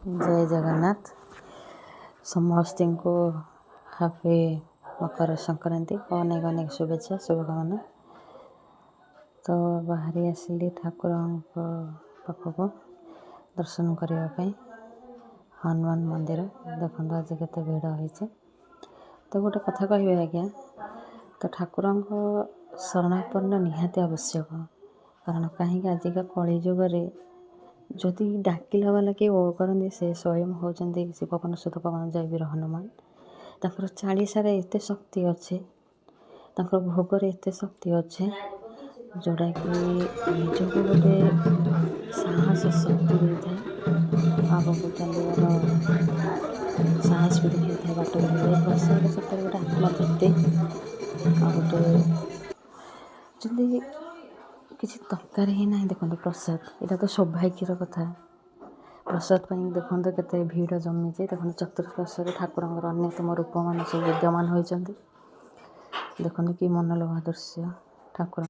जय जगन्नाथ समस्त को हापी मकर संक्रांति अनेक अनेक शुभेच्छा शुभकामना। तो बाहरी आसिली ठाकुर पाखक दर्शन करने हनुमान मंदिर देखो आज के भिड़ होती। तो गोटे कथा कह आज्ञा तो ठाकुर शरणापन्न निहाती आवश्यक कारण कहीं आजिका कली जुगे जदि डाकिला वाला किए ओ करते से स्वयं होती शिवपन सुध पवन जयवीर हनुमान। ताकर चालीसारे एत शक्ति अच्छे भोगरे एत शक्ति अच्छे जोड़ा कि निजक गोटे साहस शक्ति देता है आगक चलवर साहस भी देखा था बाट प्रसाद सतरे गोटे आत्मतृप्ति आ गोटे जल्दी किसी दरकार ही ना। देखो प्रसाद यहाँ तो सौभाग्यर कथा प्रसाद देखो के भिड़ जमीचे देखो चतुर्पार्श्व ठाकुर अन्यतम रूप मान सब विद्यमान होती। देखो कि मनलोभा दृश्य ठाकुर।